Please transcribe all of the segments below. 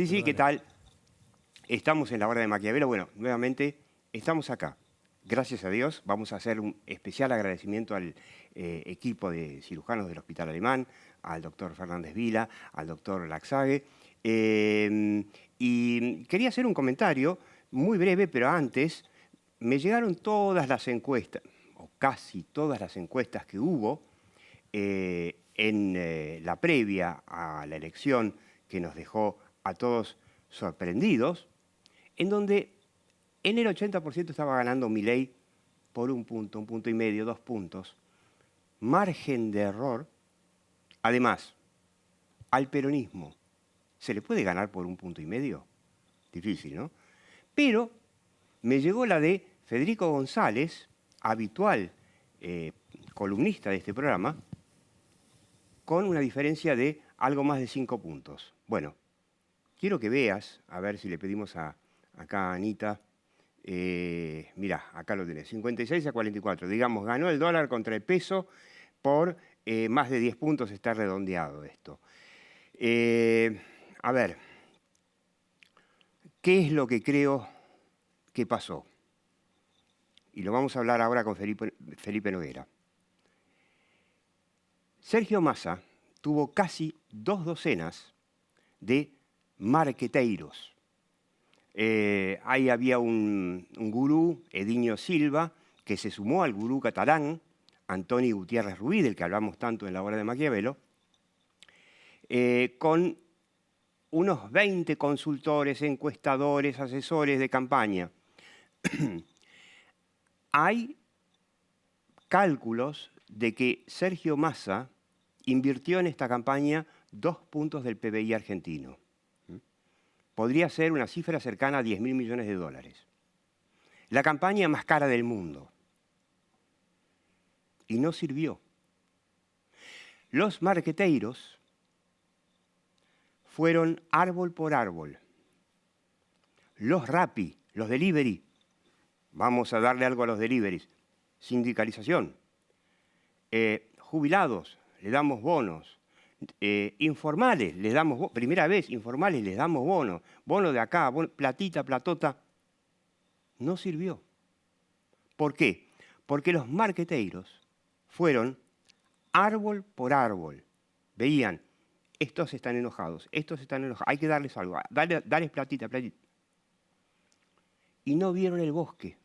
Sí, Pero sí, ¿qué dale. tal? Estamos en la hora de Maquiavelo. Bueno, nuevamente estamos acá. Gracias a Dios, vamos a hacer un especial agradecimiento al equipo de cirujanos del Hospital Alemán, al doctor Fernández Vila, al doctor Laxague. Y quería hacer un comentario muy breve, pero antes me llegaron todas las encuestas, o casi todas las encuestas que hubo en la previa a la elección que nos dejó a todos sorprendidos, en donde en el 80% estaba ganando Milei por un punto y medio, 2 puntos. Margen de error. Además, al peronismo, ¿se le puede ganar por 1,5 puntos? Difícil, ¿no? Pero me llegó la de Federico González, habitual columnista de este programa, con una diferencia de algo más de 5 puntos. Bueno, quiero que veas, a ver si le pedimos acá a Anita. Mirá, acá lo tenés, 56 a 44. Digamos, ganó el dólar contra el peso por más de 10 puntos, está redondeado esto. A ver, ¿qué es lo que creo que pasó? Y lo vamos a hablar ahora con Felipe Noguera. Sergio Massa tuvo casi 2 docenas de marqueteiros. Ahí había un gurú, Edinho Silva, que se sumó al gurú catalán, Antoni Gutiérrez Rubí, del que hablamos tanto en la obra de Maquiavelo, con unos 20 consultores, encuestadores, asesores de campaña. Hay cálculos de que Sergio Massa invirtió en esta campaña 2 puntos del PBI argentino. Podría ser una cifra cercana a 10.000 millones de dólares. La campaña más cara del mundo. Y no sirvió. Los marqueteiros fueron árbol por árbol. Los Rappi, los delivery, vamos a darle algo a los deliveries. Sindicalización. Jubilados, le damos bonos. Informales, les damos primera vez, informales, les damos bonos. Bono de acá, platita, platota. No sirvió. ¿Por qué? Porque los marqueteiros fueron árbol por árbol. Veían, estos están enojados, hay que darles algo, darles platita, platita. Y no vieron el bosque.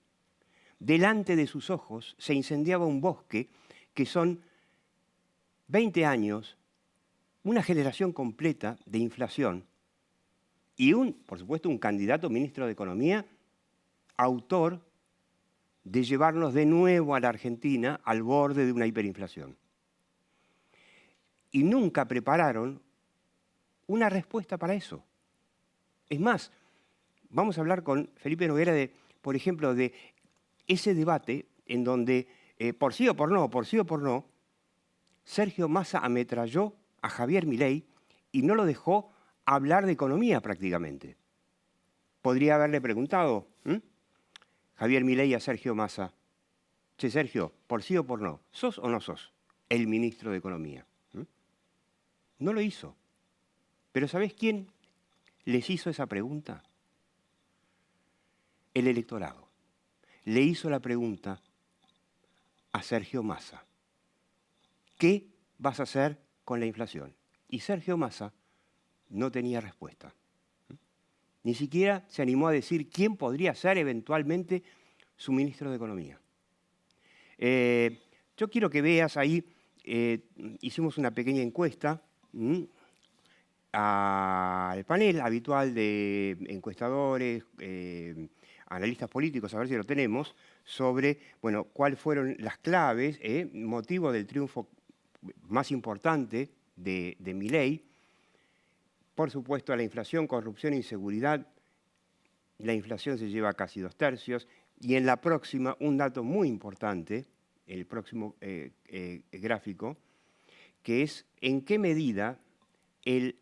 Delante de sus ojos se incendiaba un bosque que son 20 años, una generación completa de inflación y por supuesto, un candidato ministro de Economía, autor de llevarnos de nuevo a la Argentina al borde de una hiperinflación. Y nunca prepararon una respuesta para eso. Es más, vamos a hablar con Felipe Noguera por ejemplo, de ese debate en donde, por sí o por no, Sergio Massa ametralló a Javier Milei y no lo dejó hablar de economía prácticamente. Podría haberle preguntado, Javier Milei a Sergio Massa, che, Sergio, por sí o por no, ¿sos o no sos el ministro de Economía? No lo hizo. Pero ¿sabés quién les hizo esa pregunta? El electorado. Le hizo la pregunta a Sergio Massa. ¿Qué vas a hacer con la inflación? Y Sergio Massa no tenía respuesta. Ni siquiera se animó a decir quién podría ser eventualmente su ministro de Economía. Yo quiero que veas ahí, hicimos una pequeña encuesta al panel habitual de encuestadores, analistas políticos, a ver si lo tenemos, sobre, bueno, cuáles fueron las claves, motivo del triunfo más importante de Milei. Por supuesto, la inflación, corrupción e inseguridad. La inflación se lleva casi 2/3. Y en la próxima, un dato muy importante, el próximo gráfico, que es en qué medida el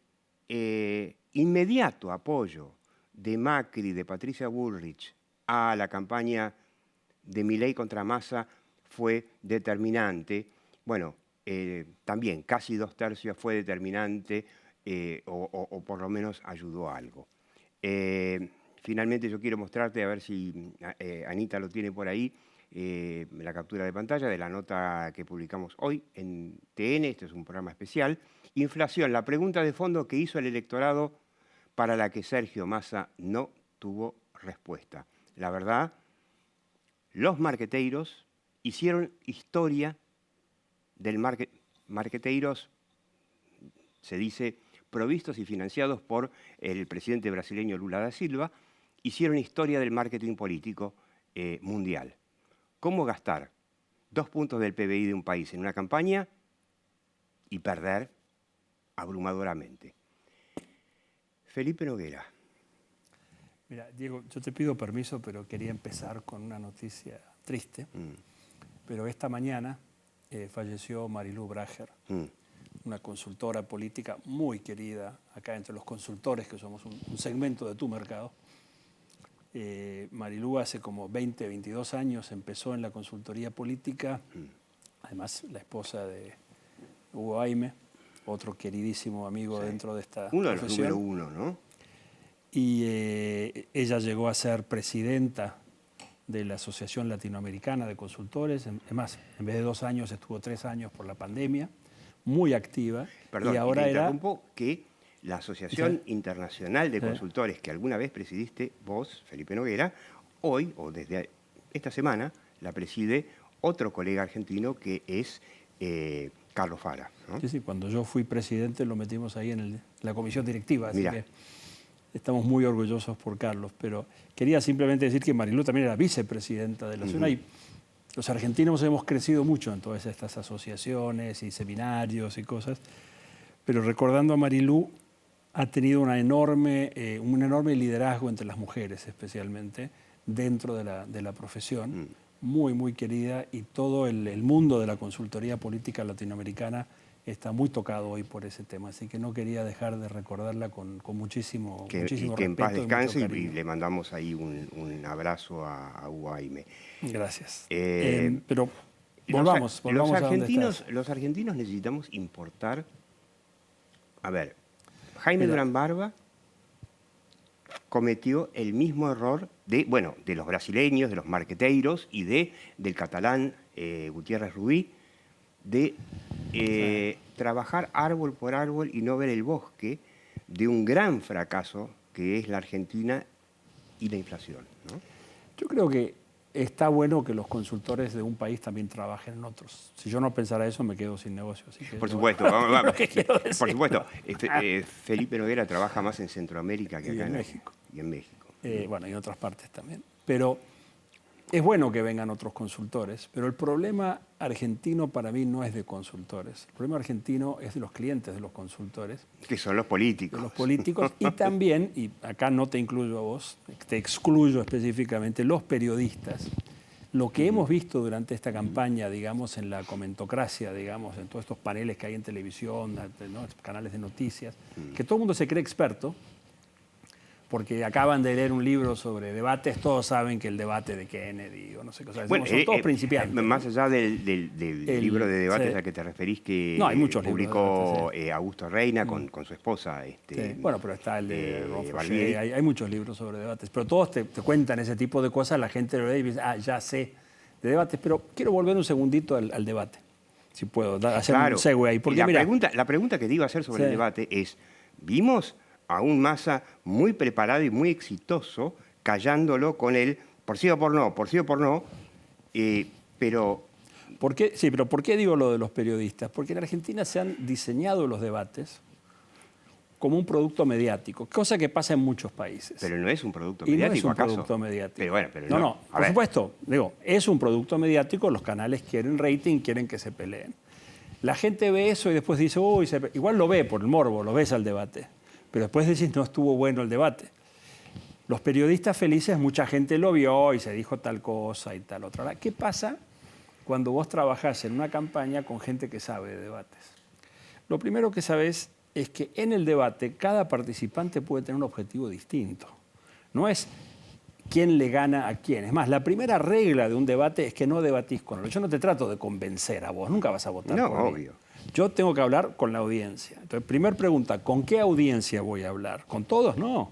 inmediato apoyo de Macri, de Patricia Bullrich, a la campaña de Milei contra Massa fue determinante. Bueno, también casi 2/3 fue determinante o por lo menos ayudó a algo. Finalmente yo quiero mostrarte, a ver si Anita lo tiene por ahí, la captura de pantalla de la nota que publicamos hoy en TN. Este es un programa especial. Inflación, la pregunta de fondo que hizo el electorado para la que Sergio Massa no tuvo respuesta. La verdad, los marqueteiros hicieron historia del marqueteiros, se dice, provistos y financiados por el presidente brasileño Lula da Silva, hicieron historia del marketing político mundial. ¿Cómo gastar 2 puntos del PBI de un país en una campaña y perder abrumadoramente? Felipe Noguera. Mira, Diego, yo te pido permiso, pero quería empezar con una noticia triste. Pero esta mañana falleció Marilú Brager, una consultora política muy querida acá entre los consultores, que somos un segmento de tu mercado. Marilú hace como 20, 22 años empezó en la consultoría política, además la esposa de Hugo Aime, otro queridísimo amigo dentro de esta uno de profesión. los número 1, ¿no? Y ella llegó a ser presidenta de la Asociación Latinoamericana de Consultores. Además, en vez de 2 años, estuvo 3 años por la pandemia, muy activa. Perdón, y ahora te interrumpo, que la Asociación Internacional de Consultores, que alguna vez presidiste vos, Felipe Noguera, hoy, o desde esta semana, la preside otro colega argentino que es Carlos Fara, ¿no? Sí, cuando yo fui presidente lo metimos ahí en la comisión directiva, así Mirá. que estamos muy orgullosos por Carlos. Pero quería simplemente decir que Marilú también era vicepresidenta de la zona y los argentinos hemos crecido mucho en todas estas asociaciones y seminarios y cosas, pero recordando a Marilú, ha tenido un enorme liderazgo entre las mujeres, especialmente dentro de la profesión, muy, muy querida, y todo el mundo de la consultoría política latinoamericana está muy tocado hoy por ese tema. Así que no quería dejar de recordarla con muchísimo respeto. Que en paz descanse y y le mandamos ahí un abrazo a Hugo Aime. Gracias. Eh, pero volvamos a donde estás. Los argentinos necesitamos importar. A ver, Jaime Mira. Durán Barba cometió el mismo error de los brasileños, de los marqueteiros y del catalán Gutiérrez Rubí, de trabajar árbol por árbol y no ver el bosque de un gran fracaso que es la Argentina y la inflación, ¿no? Yo creo que está bueno que los consultores de un país también trabajen en otros. Si yo no pensara eso, me quedo sin negocio. Así que Por supuesto, vamos. Lo que quiero decir. Por supuesto. Felipe Noguera trabaja más en Centroamérica que acá en México. Y en México. Bueno, y en otras partes también. Pero es bueno que vengan otros consultores, pero el problema argentino para mí no es de consultores. El problema argentino es de los clientes de los consultores. Que son los políticos. De los políticos y también, y acá no te incluyo a vos, te excluyo específicamente, los periodistas. Lo que hemos visto durante esta campaña, digamos, en la comentocracia, digamos, en todos estos paneles que hay en televisión, ¿no? Canales de noticias, que todo el mundo se cree experto, porque acaban de leer un libro sobre debates, todos saben que el debate de Kennedy o no sé qué, son todos principiantes. Más allá del libro de debates al que te referís, que no, hay muchos publicó libros de debates, Augusto Reina con su esposa. Bueno, pero está el de Ron Fauché, hay muchos libros sobre debates, pero todos te cuentan ese tipo de cosas, la gente lo lee y dice, ya sé de debates, pero quiero volver un segundito al debate, si puedo hacer un segue ahí. Porque, la pregunta que te iba a hacer sobre el debate es, ¿vimos a un Massa muy preparado y muy exitoso, callándolo con él por sí o por no, pero... pero ¿por qué digo lo de los periodistas? Porque en Argentina se han diseñado los debates como un producto mediático, cosa que pasa en muchos países. Pero no es un producto mediático, ¿acaso? No es un producto mediático. Pero no, por supuesto, es un producto mediático, los canales quieren rating, quieren que se peleen. La gente ve eso y después dice, igual lo ve por el morbo, lo ves al debate. Pero después decís, no estuvo bueno el debate. Los periodistas felices, mucha gente lo vio y se dijo tal cosa y tal otra. ¿Qué pasa cuando vos trabajás en una campaña con gente que sabe de debates? Lo primero que sabés es que en el debate cada participante puede tener un objetivo distinto. No es quién le gana a quién. Es más, la primera regla de un debate es que no debatís con él. Yo no te trato de convencer a vos, nunca vas a votar por mí. Obvio. Yo tengo que hablar con la audiencia. Entonces, primera pregunta, ¿con qué audiencia voy a hablar? ¿Con todos? No.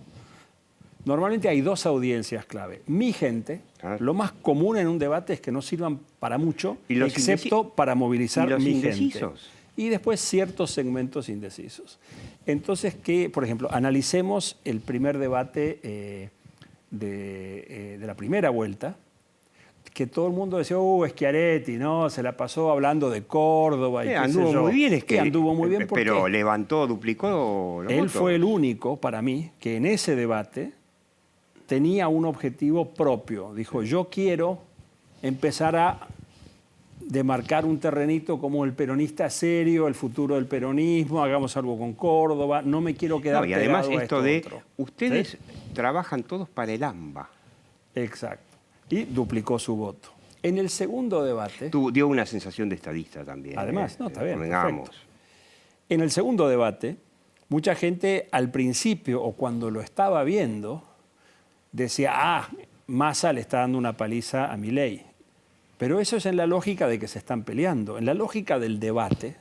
Normalmente hay dos audiencias clave. Mi gente, lo más común en un debate es que no sirvan para mucho, excepto para movilizar mi gente. Y después ciertos segmentos indecisos. Entonces, por ejemplo, analicemos el primer debate de la primera vuelta, que todo el mundo decía, Schiaretti, ¿no? Se la pasó hablando de Córdoba y qué anduvo sé yo. Muy bien, anduvo muy bien porque pero levantó, duplicó los él votos. fue el único, para mí, que en ese debate tenía un objetivo propio. Dijo, yo quiero empezar a demarcar un terrenito como el peronista serio, el futuro del peronismo, hagamos algo con Córdoba, no me quiero quedar y además pegado a esto de, otro. ustedes ¿Sí? trabajan todos para el AMBA. Exacto. Y duplicó su voto. En el segundo debate... Dio una sensación de estadista también. Además, no, está bien, convengamos. En el segundo debate, mucha gente al principio o cuando lo estaba viendo decía, Massa le está dando una paliza a Milei. Pero eso es en la lógica de que se están peleando. En la lógica del debate,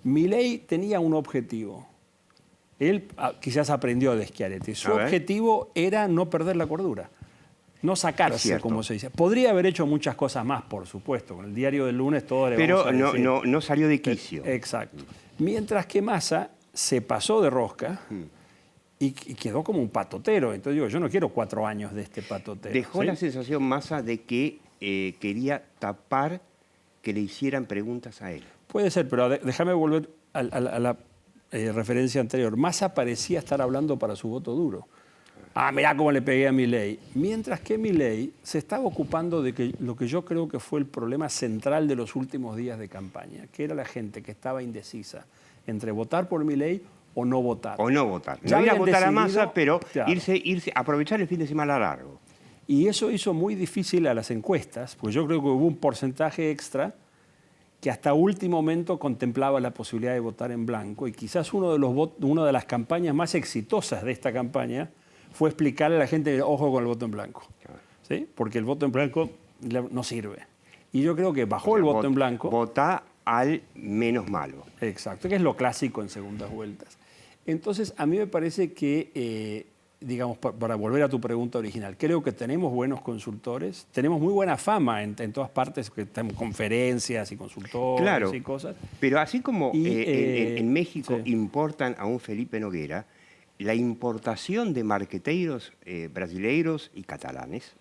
Milei tenía un objetivo. Él quizás aprendió de Schiaretti. Su objetivo era no perder la cordura. No sacarse, como se dice. Podría haber hecho muchas cosas más, por supuesto. Con el diario del lunes todo le vamos a decir. Pero no salió de quicio. Exacto. Mientras que Massa se pasó de rosca y quedó como un patotero. Entonces digo, yo no quiero 4 años de este patotero. Dejó la sensación Massa de que quería tapar que le hicieran preguntas a él. Puede ser, pero déjame volver a la referencia anterior. Massa parecía estar hablando para su voto duro. Mirá cómo le pegué a Milei. Mientras que Milei se estaba ocupando de lo que yo creo que fue el problema central de los últimos días de campaña, que era la gente que estaba indecisa entre votar por Milei o no votar. O no votar. No ir a votar a Massa, pero irse, aprovechar el fin de semana largo. Y eso hizo muy difícil a las encuestas, porque yo creo que hubo un porcentaje extra que hasta último momento contemplaba la posibilidad de votar en blanco. Y quizás una de las campañas más exitosas de esta campaña fue explicarle a la gente, ojo con el voto en blanco. ¿Sí? Porque el voto en blanco no sirve. Y yo creo que bajó el voto en blanco. Vota al menos malo. Exacto, que es lo clásico en segundas vueltas. Entonces, a mí me parece que, digamos, para volver a tu pregunta original, creo que tenemos buenos consultores, tenemos muy buena fama en todas partes, que tenemos conferencias y consultores y cosas. Pero así como en México importan a un Felipe Noguera, la importación de marqueteiros brasileiros y catalanes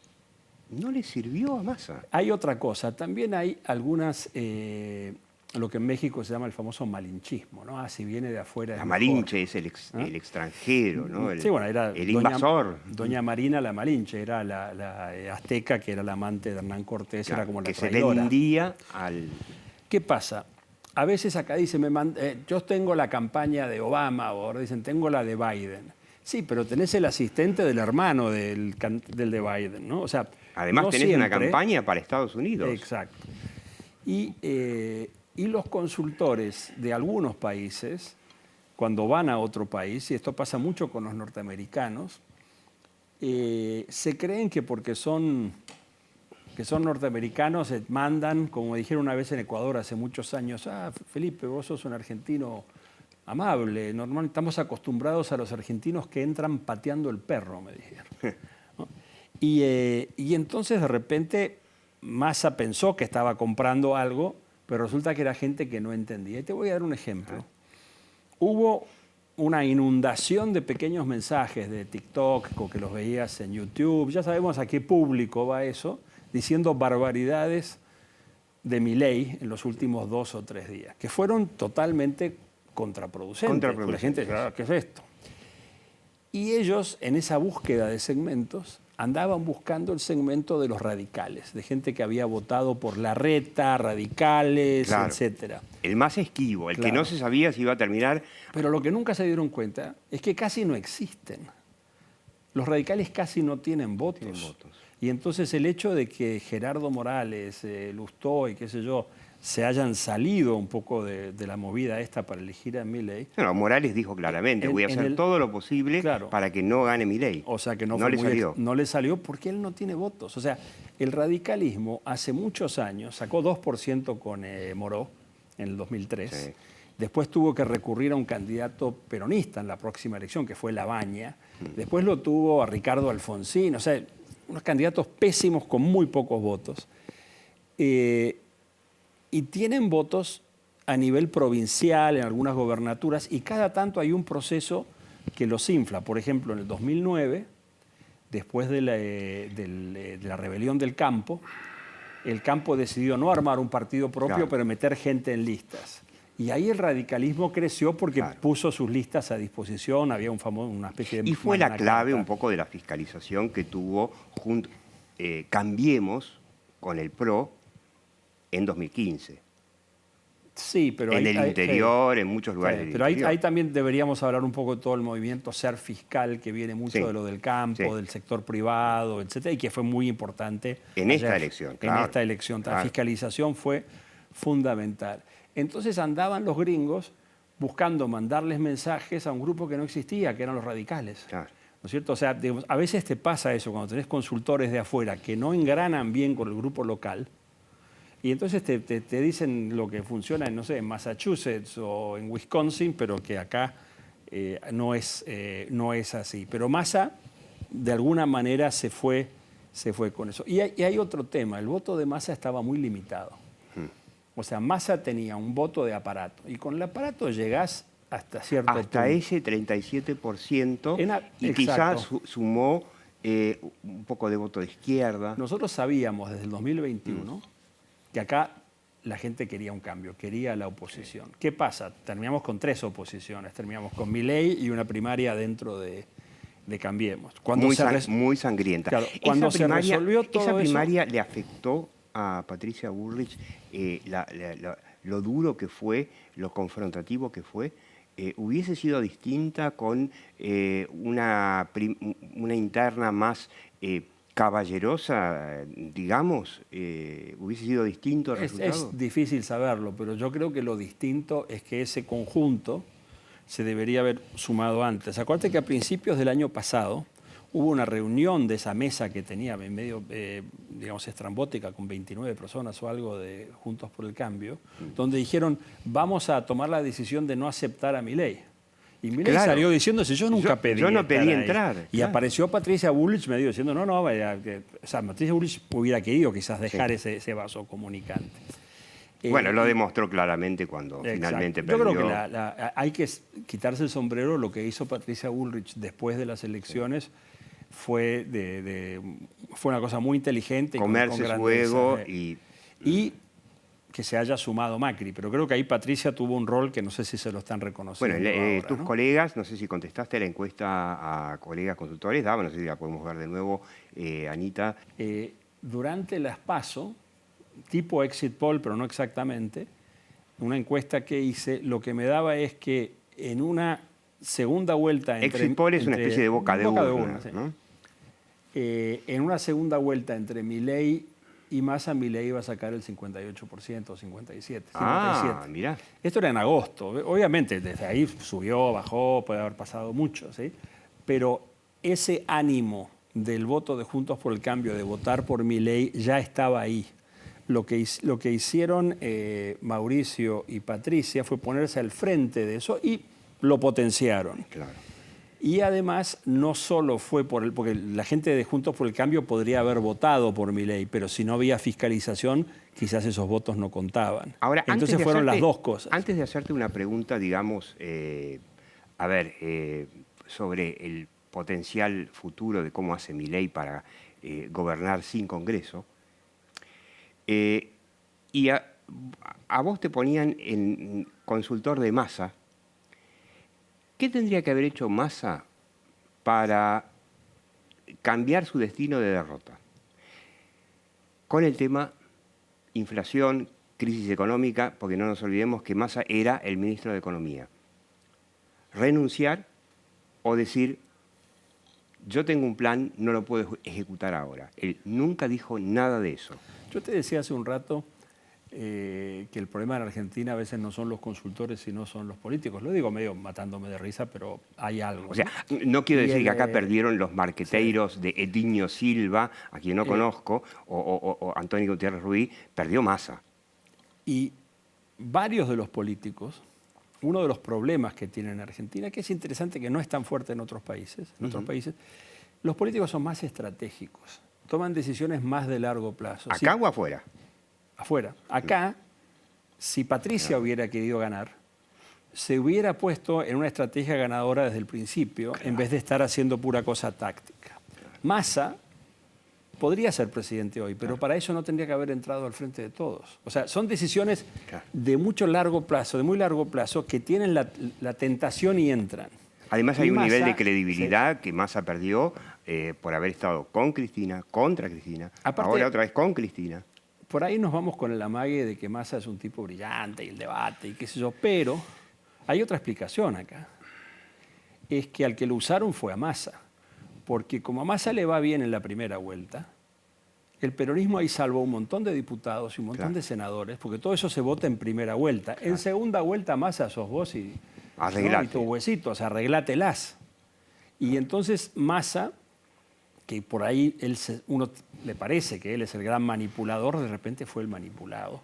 no le sirvió a Massa. Hay otra cosa, también hay algunas, lo que en México se llama el famoso malinchismo, ¿no? Si viene de afuera. La Malinche es el extranjero, ¿no? Sí, bueno, era el invasor. Doña Marina la Malinche, era la azteca que era la amante de Hernán Cortés, era como la traidora. Que se vendía al... ¿Qué pasa? A veces acá dicen, yo tengo la campaña de Obama, o ahora dicen, tengo la de Biden. Sí, pero tenés el asistente del hermano del de Biden, ¿no? O sea, además no tenés siempre, una campaña para Estados Unidos. Exacto. Y los consultores de algunos países, cuando van a otro país, y esto pasa mucho con los norteamericanos, se creen que porque son norteamericanos, mandan, como dijeron una vez en Ecuador hace muchos años, Felipe, vos sos un argentino amable, normalmente estamos acostumbrados a los argentinos que entran pateando el perro, me dijeron. ¿No? Y entonces de repente Massa pensó que estaba comprando algo, pero resulta que era gente que no entendía. Y te voy a dar un ejemplo. Hubo una inundación de pequeños mensajes de TikTok, o que los veías en YouTube, ya sabemos a qué público va eso, diciendo barbaridades de Milei en los últimos 2 o 3 días, que fueron totalmente contraproducentes. La gente, ¿qué es esto? Y ellos, en esa búsqueda de segmentos, andaban buscando el segmento de los radicales, de gente que había votado por Larreta, radicales, etcétera. El más esquivo, el que no se sabía si iba a terminar. Pero lo que nunca se dieron cuenta es que casi no existen. Los radicales casi no tienen votos. Y entonces el hecho de que Gerardo Morales, Lustó y qué sé yo, se hayan salido un poco de la movida esta para elegir a Milei. No, Morales dijo claramente, voy a hacer todo lo posible para que no gane Milei. O sea que no le salió porque él no tiene votos. O sea, el radicalismo hace muchos años sacó 2% con Moró en el 2003. Sí. Después tuvo que recurrir a un candidato peronista en la próxima elección, que fue Labaña. Después lo tuvo a Ricardo Alfonsín. O sea, unos candidatos pésimos con muy pocos votos. Y tienen votos a nivel provincial en algunas gobernaturas y cada tanto hay un proceso que los infla. Por ejemplo, en el 2009, después de la rebelión del campo, el campo decidió no armar un partido propio, Claro. pero meter gente en listas. Y ahí el radicalismo creció porque Claro. puso sus listas a disposición, había una especie de... Y fue la Magna clave Carta. un poco de la fiscalización que tuvo Cambiemos con el PRO en 2015. Sí, pero En ahí- el ahí- interior, sí. en muchos lugares Sí, del pero ahí interior. también deberíamos hablar un poco de todo el movimiento ser fiscal que viene mucho Sí. de lo del campo, Sí. del sector privado, etcétera, y que fue muy importante En esta ayer, elección, En claro. esta elección, la Claro. fiscalización fue fundamental. Entonces andaban los gringos buscando mandarles mensajes a un grupo que no existía, que eran los radicales. Claro. ¿No es cierto? O sea, digamos, a veces te pasa eso cuando tenés consultores de afuera que no engranan bien con el grupo local. Y entonces te dicen lo que funciona en, no sé, en Massachusetts o en Wisconsin, pero que acá no es así. Pero Massa, de alguna manera, se fue con eso. Y hay otro tema. El voto de Massa estaba muy limitado. O sea, Massa tenía un voto de aparato. Y con el aparato llegás hasta cierto punto. Hasta ese 37% y quizás Exacto. sumó un poco de voto de izquierda. Nosotros sabíamos desde el 2021 que acá la gente quería un cambio, quería la oposición. ¿Qué pasa? Terminamos con 3 oposiciones. Terminamos con Milei y una primaria dentro de Cambiemos. Cuando Muy sangrienta. Claro, cuando se resolvió todo esa eso- primaria le afectó a Patricia Bullrich lo duro que fue, lo confrontativo que fue. Hubiese sido distinta con una interna más caballerosa, digamos, hubiese sido distinto el resultado. Es difícil saberlo, pero yo creo que lo distinto es que ese conjunto se debería haber sumado antes. Acuérdate que a principios del año pasado hubo una reunión de esa mesa que tenía en medio, digamos, estrambótica, con 29 personas o algo de Juntos por el Cambio, donde dijeron, vamos a tomar la decisión de no aceptar a Milei. Y Milei Claro. salió diciéndose, yo nunca pedí yo no estar pedí ahí. entrar, Y claro. apareció Patricia Bullrich medio diciendo, no, vaya, o sea, Patricia Bullrich hubiera querido quizás dejar ese vaso comunicante. Bueno, lo y- demostró claramente cuando Exacto. finalmente Yo perdió. creo que hay que quitarse el sombrero. Lo que hizo Patricia Bullrich después de las elecciones fue una cosa muy inteligente. y Comerse con su grandeza, ego y que se haya sumado Macri. Pero creo que ahí Patricia tuvo un rol que no sé si se lo están reconociendo Bueno, ahora, tus ¿no? colegas, no sé si contestaste la encuesta a colegas consultores, no sé si la podemos ver de nuevo, Anita. Durante las PASO, tipo exit poll, pero no exactamente, una encuesta que hice, lo que me daba es que en una segunda vuelta... Exit poll es una especie de boca de urna, sí. ¿no? En una segunda vuelta entre Milei y Massa, Milei iba a sacar el 58%, 57%. Ah, mirá. Esto era en agosto. Obviamente, desde ahí subió, bajó, puede haber pasado mucho, ¿sí? Pero ese ánimo del voto de Juntos por el Cambio, de votar por Milei, ya estaba ahí. Lo que hicieron Mauricio y Patricia fue ponerse al frente de eso y lo potenciaron. Claro. Y además, no solo fue porque la gente de Juntos por el Cambio podría haber votado por Milei, pero si no había fiscalización, quizás esos votos no contaban. Ahora, entonces fueron las dos cosas. Antes de hacerte una pregunta, digamos, sobre el potencial futuro de cómo hace Milei para gobernar sin Congreso, y a vos te ponían en consultor de Massa. ¿Qué tendría que haber hecho Massa para cambiar su destino de derrota? Con el tema inflación, crisis económica, porque no nos olvidemos que Massa era el ministro de Economía. Renunciar o decir, yo tengo un plan, no lo puedo ejecutar ahora. Él nunca dijo nada de eso. Yo te decía hace un rato que el problema en Argentina a veces no son los consultores, sino son los políticos. Lo digo medio matándome de risa, pero hay algo. O sea, no quiero Y decir el, que acá perdieron los marqueteiros de Edinho Silva, a quien no conozco, o Antonio Gutiérrez Ruiz, perdió Massa. Y varios de los políticos, uno de los problemas que tienen en Argentina, que es interesante que no es tan fuerte en otros países, los políticos son más estratégicos, toman decisiones más de largo plazo. ¿Acá o afuera? Afuera. Acá, si Patricia hubiera querido ganar, se hubiera puesto en una estrategia ganadora desde el principio, en vez de estar haciendo pura cosa táctica. Massa podría ser presidente hoy, pero para eso no tendría que haber entrado al frente de todos. O sea, son decisiones de mucho largo plazo, de muy largo plazo, que tienen la tentación y entran. Además hay Y un Massa, nivel de credibilidad que Massa perdió por haber estado con Cristina, contra Cristina, Aparte, ahora otra vez con Cristina. Por ahí nos vamos con el amague de que Massa es un tipo brillante y el debate y qué sé yo, pero hay otra explicación acá. Es que al que lo usaron fue a Massa, porque como a Massa le va bien en la primera vuelta, el peronismo ahí salvó un montón de diputados y un montón de senadores, porque todo eso se vota en primera vuelta. En segunda vuelta, Massa sos vos y tus huesitos, arreglátelas. Y entonces Massa, que por ahí uno le parece que él es el gran manipulador, de repente fue el manipulado.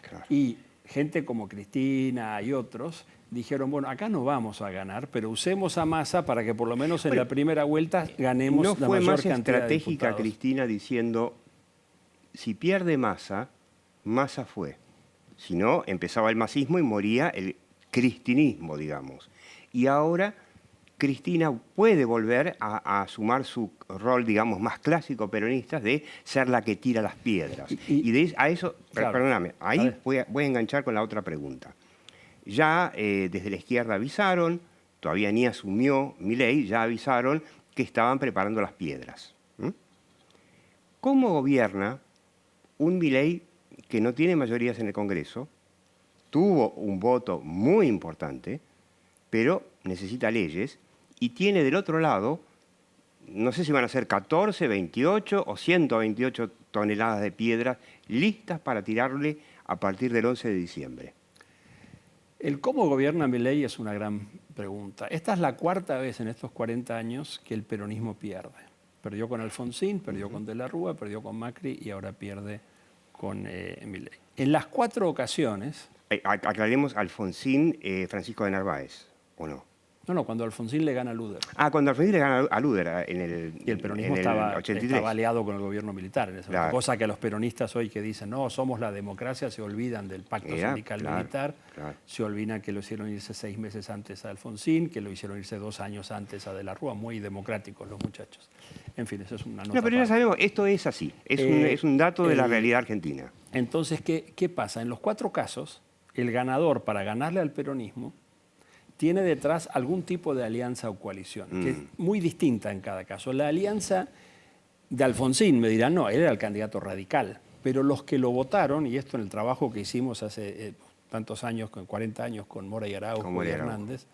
Claro. Y gente como Cristina y otros dijeron, bueno, acá no vamos a ganar, pero usemos a Massa para que por lo menos en la primera vuelta ganemos la mayor cantidad de diputados. ¿No fue más estratégica Cristina diciendo, si pierde Massa, Massa fue? Si no, empezaba el masismo y moría el cristinismo, digamos. Y ahora Cristina puede volver a sumar su rol, digamos, más clásico peronista de ser la que tira las piedras. A eso, claro, perdóname, ahí voy a enganchar con la otra pregunta. Ya desde la izquierda avisaron, todavía ni asumió Milei, ya avisaron que estaban preparando las piedras. ¿Cómo gobierna un Milei que no tiene mayorías en el Congreso, tuvo un voto muy importante, pero necesita leyes, y tiene del otro lado, no sé si van a ser 14, 28 o 128 toneladas de piedras listas para tirarle a partir del 11 de diciembre? El cómo gobierna Milei es una gran pregunta. Esta es la cuarta vez en estos 40 años que el peronismo pierde. Perdió con Alfonsín, perdió con De la Rúa, perdió con Macri y ahora pierde con Milei. En las 4 ocasiones... Aclaremos, Alfonsín, Francisco de Narváez, ¿o no? No, cuando Alfonsín le gana a Luder. Cuando Alfonsín le gana a Luder en el Y el peronismo estaba aliado con el gobierno militar en esa cosa que a los peronistas hoy que dicen, no, somos la democracia, se olvidan del pacto sindical militar, se olvidan que lo hicieron irse 6 meses antes a Alfonsín, que lo hicieron irse 2 años antes a De la Rúa, muy democráticos los muchachos. En fin, eso es una nota. No, pero ya sabemos, esto es así, es un dato de la realidad argentina. Entonces, ¿qué pasa? En los 4 casos, el ganador para ganarle al peronismo tiene detrás algún tipo de alianza o coalición, que es muy distinta en cada caso. La alianza de Alfonsín, me dirán, no, él era el candidato radical, pero los que lo votaron, y esto en el trabajo que hicimos hace tantos años, 40 años con Mora y Araujo y Hernández,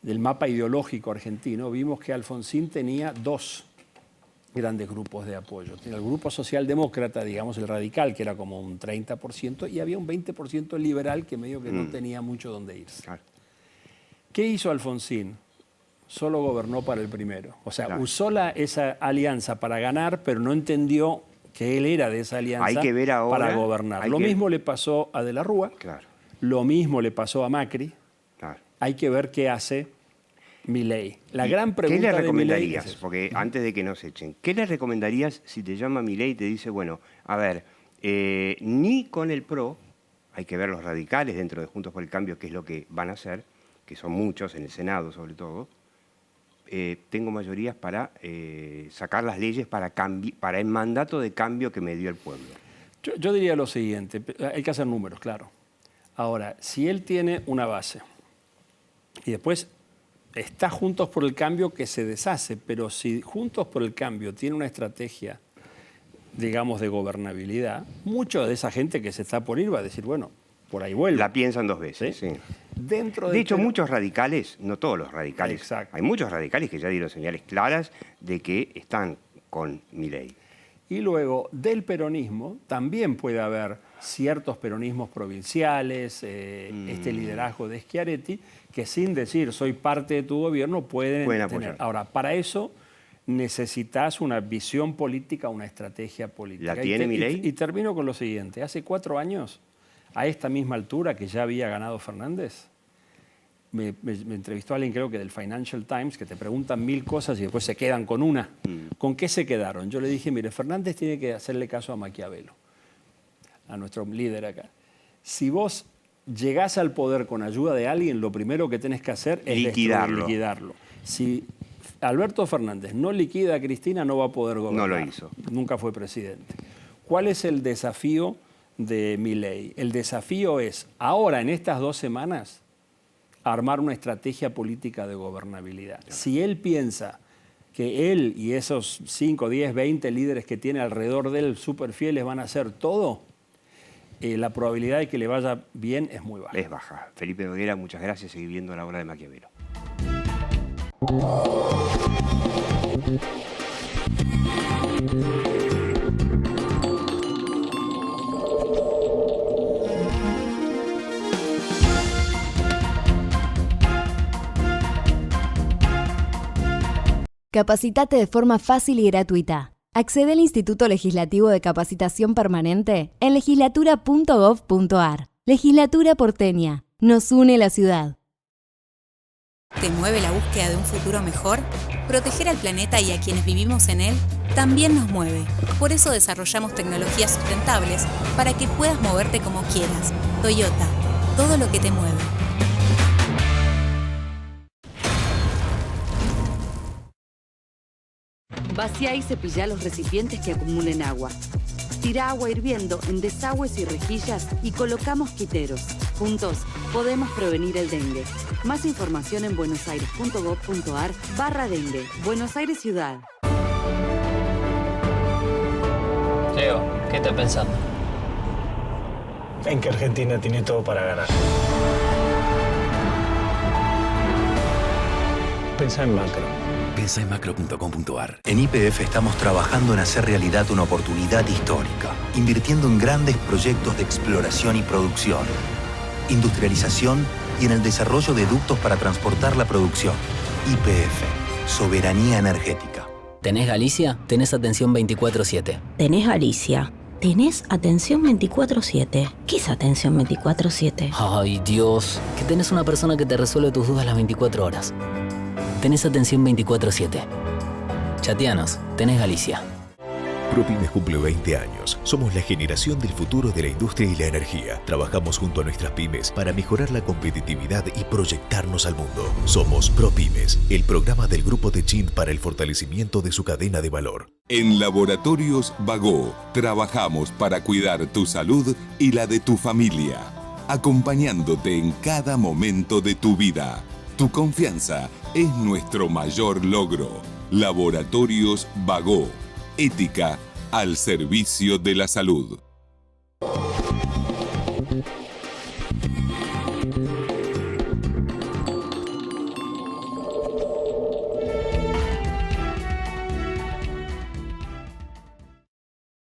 del mapa ideológico argentino, vimos que Alfonsín tenía 2 grandes grupos de apoyo. Tenía el grupo socialdemócrata, digamos, el radical, que era como un 30%, y había un 20% liberal que medio que no tenía mucho donde irse. Claro. ¿Qué hizo Alfonsín? Solo gobernó para el primero. O sea, usó esa alianza para ganar, pero no entendió que él era de esa alianza para gobernar. Lo mismo le pasó a De la Rúa, lo mismo le pasó a Macri. Hay que ver qué hace Milei. La gran pregunta ¿qué le recomendarías? Es porque antes de que nos echen, ¿qué le recomendarías si te llama Milei y te dice, bueno, a ver, ni con el PRO, hay que ver los radicales dentro de Juntos por el Cambio, qué es lo que van a hacer, que son muchos, en el Senado sobre todo, tengo mayorías para sacar las leyes para el mandato de cambio que me dio el pueblo? Yo diría lo siguiente, hay que hacer números, claro. Ahora, si él tiene una base y después está Juntos por el Cambio que se deshace, pero si Juntos por el Cambio tiene una estrategia, digamos, de gobernabilidad, mucha de esa gente que se está por ir va a decir, bueno, por ahí vuelve. La piensan 2 veces, sí. De hecho, muchos radicales, no todos los radicales, hay muchos radicales que ya dieron señales claras de que están con Milei. Y luego, del peronismo, también puede haber ciertos peronismos provinciales, este liderazgo de Schiaretti, que sin decir soy parte de tu gobierno pueden apoyar. Ahora, para eso necesitas una visión política, una estrategia política. ¿La tiene Milei? Y termino con lo siguiente. Hace 4 años a esta misma altura que ya había ganado Fernández? Me entrevistó alguien, creo que del Financial Times, que te preguntan 1000 cosas y después se quedan con una. ¿Con qué se quedaron? Yo le dije, mire, Fernández tiene que hacerle caso a Maquiavelo, a nuestro líder acá. Si vos llegás al poder con ayuda de alguien, lo primero que tenés que hacer es liquidarlo. Si Alberto Fernández no liquida a Cristina, no va a poder gobernar. No lo hizo. Nunca fue presidente. ¿Cuál es el desafío de Milei? El desafío es, ahora, en estas 2 semanas, armar una estrategia política de gobernabilidad. Si él piensa que él y esos 5, 10, 20 líderes que tiene alrededor de él, súper fieles, van a hacer todo, la probabilidad de que le vaya bien es muy baja. Es baja. Felipe Noguera, muchas gracias. Seguí viendo la obra de Maquiavelo. Capacitate de forma fácil y gratuita. Accede al Instituto Legislativo de Capacitación Permanente en legislatura.gov.ar. Legislatura porteña. Nos une la ciudad. ¿Te mueve la búsqueda de un futuro mejor? Proteger al planeta y a quienes vivimos en él también nos mueve. Por eso desarrollamos tecnologías sustentables para que puedas moverte como quieras. Toyota, todo lo que te mueve. Vacía y cepilla los recipientes que acumulen agua. Tira agua hirviendo en desagües y rejillas y coloca mosquiteros. Juntos podemos prevenir el dengue. Más información en buenosaires.gov.ar/dengue. Buenos Aires Ciudad. Leo, ¿qué estás pensando? En que Argentina tiene todo para ganar. Pensá en macro. Pensá en macro.com.ar. En YPF estamos trabajando en hacer realidad una oportunidad histórica, invirtiendo en grandes proyectos de exploración y producción, industrialización y en el desarrollo de ductos para transportar la producción. YPF, soberanía energética. ¿Tenés Galicia? Tenés atención 24/7. ¿Tenés Galicia? ¿Tenés atención 24/7? ¿Qué es atención 24/7? Ay, Dios. Que tenés una persona que te resuelve tus dudas las 24 horas. Tenés atención 24/7. Chateanos, tenés Galicia. ProPymes cumple 20 años. Somos la generación del futuro de la industria y la energía. Trabajamos junto a nuestras pymes para mejorar la competitividad y proyectarnos al mundo. Somos ProPymes, el programa del Grupo Techint para el fortalecimiento de su cadena de valor. En Laboratorios Bagó, trabajamos para cuidar tu salud y la de tu familia, acompañándote en cada momento de tu vida. Tu confianza es nuestro mayor logro. Laboratorios Bagó. Ética al servicio de la salud.